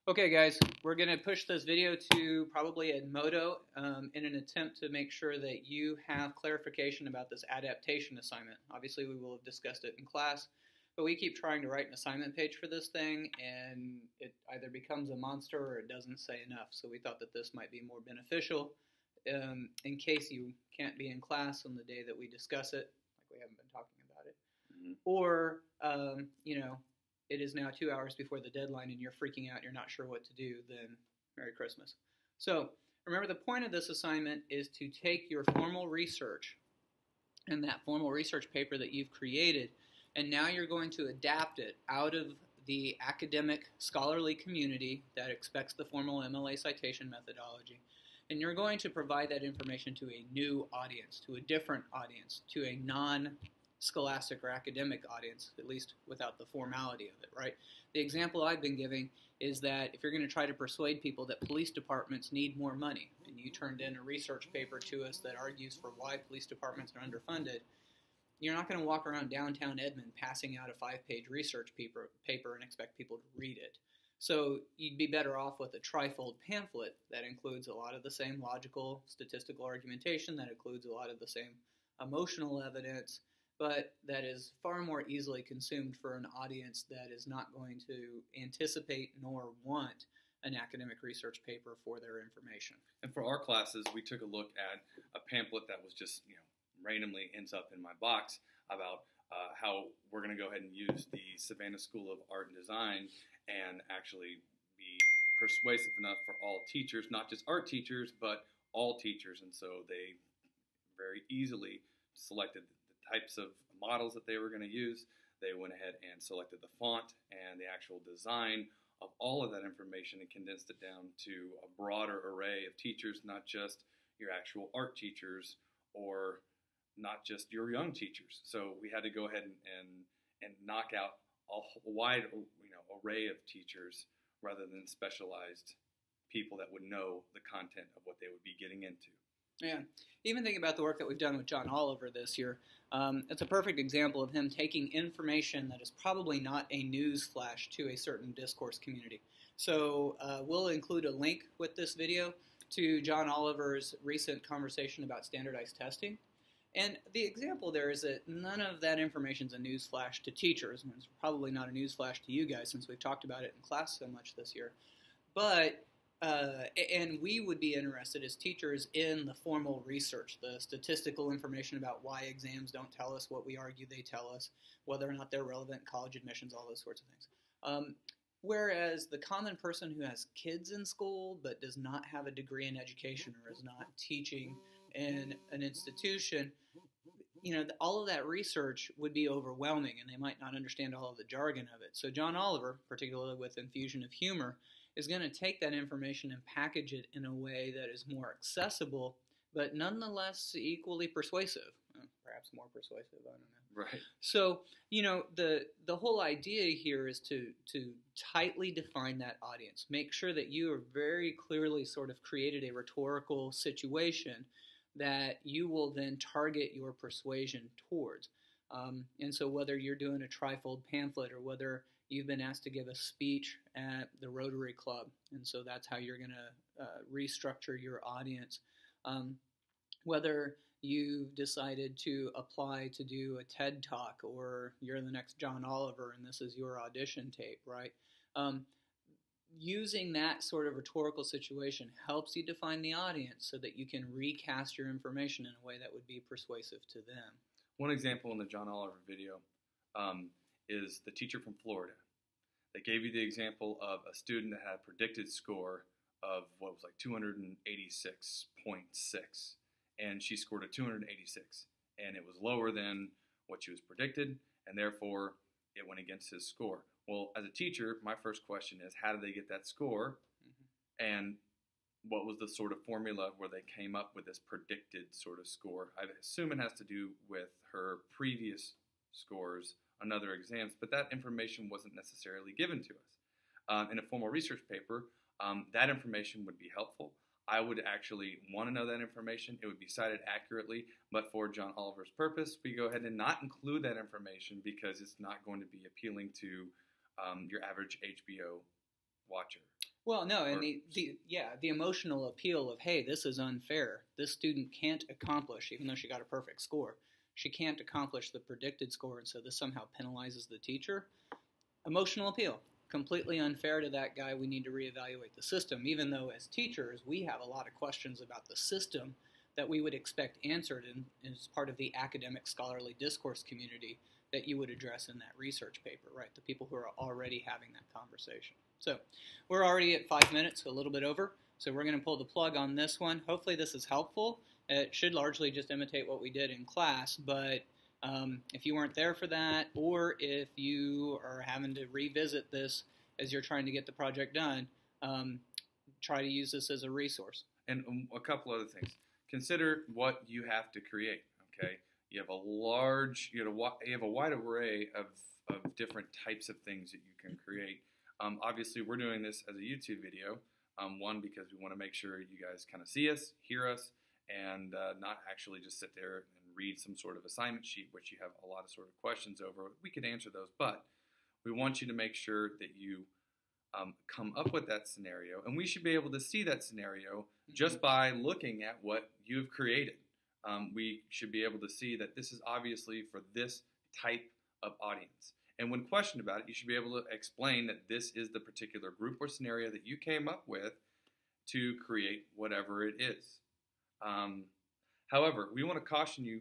Okay, guys, we're going to push this video to probably Edmodo in an attempt to make sure that you have clarification about this adaptation assignment. Obviously, we will have discussed it in class, but we keep trying to write an assignment page for this thing, and it either becomes a monster or it doesn't say enough. So we thought that this might be more beneficial in case you can't be in class on the day that we discuss it, like we haven't been talking about it, or, it is now 2 hours before the deadline and you're freaking out and you're not sure what to do, then Merry Christmas. So remember, the point of this assignment is to take your formal research and that formal research paper that you've created, and now you're going to adapt it out of the academic scholarly community that expects the formal MLA citation methodology, and you're going to provide that information to a new audience, to a different audience, to a non-scholastic or academic audience, at least without the formality of it, right? The example I've been giving is that if you're going to try to persuade people that police departments need more money, and you turned in a research paper to us that argues for why police departments are underfunded, you're not going to walk around downtown Edmond passing out a 5-page research paper and expect people to read it. So you'd be better off with a trifold pamphlet that includes a lot of the same logical, statistical argumentation, that includes a lot of the same emotional evidence, but that is far more easily consumed for an audience that is not going to anticipate nor want an academic research paper for their information. And for our classes, we took a look at a pamphlet that was just, randomly ends up in my box about how we're going to go ahead and use the Savannah School of Art and Design and actually be persuasive enough for all teachers, not just art teachers, but all teachers. And so they very easily selected the types of models that they were going to use. They went ahead and selected the font and the actual design of all of that information and condensed it down to a broader array of teachers, not just your actual art teachers or not just your young teachers. So we had to go ahead and knock out a wide array of teachers rather than specialized people that would know the content of what they would be getting into. Yeah, even thinking about the work that we've done with John Oliver this year, it's a perfect example of him taking information that is probably not a news flash to a certain discourse community. So we'll include a link with this video to John Oliver's recent conversation about standardized testing. And the example there is that none of that information is a news flash to teachers, and it's probably not a news flash to you guys since we've talked about it in class so much this year. But and we would be interested as teachers in the formal research, the statistical information about why exams don't tell us what we argue they tell us, whether or not they're relevant, college admissions, all those sorts of things. Whereas the common person who has kids in school but does not have a degree in education or is not teaching in an institution, all of that research would be overwhelming and they might not understand all of the jargon of it. So John Oliver, particularly with infusion of humor, is going to take that information and package it in a way that is more accessible, but nonetheless equally persuasive. Perhaps more persuasive, I don't know. Right. So, the whole idea here is to tightly define that audience. Make sure that you have very clearly sort of created a rhetorical situation that you will then target your persuasion towards. And so whether you're doing a trifold pamphlet or whether you've been asked to give a speech at the Rotary Club, and so that's how you're going to restructure your audience. Whether you've decided to apply to do a TED Talk or you're the next John Oliver and this is your audition tape, right? Using that sort of rhetorical situation helps you define the audience so that you can recast your information in a way that would be persuasive to them. One example in the John Oliver video is the teacher from Florida. They gave you the example of a student that had a predicted score of what was like 286.6, and she scored a 286, and it was lower than what she was predicted, and therefore it went against his score. Well, as a teacher, my first question is, how did they get that score? And what was the sort of formula where they came up with this predicted sort of score? I assume it has to do with her previous scores on other exams, but that information wasn't necessarily given to us. In a formal research paper, that information would be helpful. I would actually want to know that information. It would be cited accurately, but for John Oliver's purpose, we go ahead and not include that information because it's not going to be appealing to your average HBO watcher. Well, no, and the emotional appeal of, hey, this is unfair. This student can't accomplish, even though she got a perfect score, she can't accomplish the predicted score, and so this somehow penalizes the teacher. Emotional appeal. Completely unfair to that guy. We need to reevaluate the system, even though as teachers we have a lot of questions about the system that we would expect answered as part of the academic scholarly discourse community that you would address in that research paper, right? The people who are already having that conversation. So we're already at 5 minutes, a little bit over, so we're going to pull the plug on this one. Hopefully this is helpful. It should largely just imitate what we did in class, but if you weren't there for that, or if you are having to revisit this as you're trying to get the project done, try to use this as a resource. And a couple other things. Consider what you have to create, okay? You have a wide array of different types of things that you can create. Obviously, we're doing this as a YouTube video, one, because we want to make sure you guys kind of see us, hear us, and not actually just sit there and read some sort of assignment sheet, which you have a lot of sort of questions over. We could answer those, but we want you to make sure that you come up with that scenario, and we should be able to see that scenario just by looking at what you've created. We should be able to see that this is obviously for this type of audience. And when questioned about it, you should be able to explain that this is the particular group or scenario that you came up with to create whatever it is. However, we want to caution you,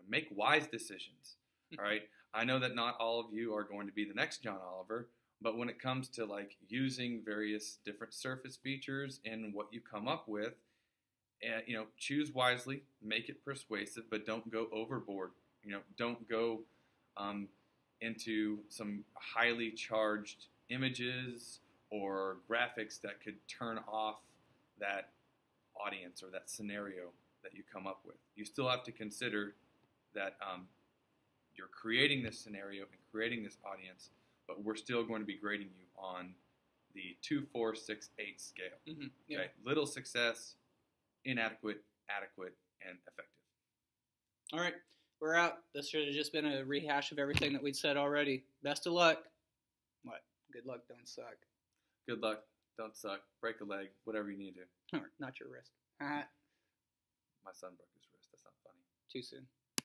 make wise decisions. All right. I know that not all of you are going to be the next John Oliver, but when it comes to like using various different surface features in what you come up with, choose wisely, make it persuasive, but don't go overboard. Don't go into some highly charged images or graphics that could turn off that audience or that scenario that you come up with. You still have to consider that you're creating this scenario and creating this audience, but we're still going to be grading you on the 2, 4, 6, 8 scale. Mm-hmm. Yeah. Okay? Little success, inadequate, adequate, and effective. All right, we're out. This should have just been a rehash of everything that we'd said already. Best of luck. What? Good luck, don't suck. Good luck, don't suck. Break a leg, whatever you need to. Not your wrist. My son broke his wrist. That's not funny. Too soon.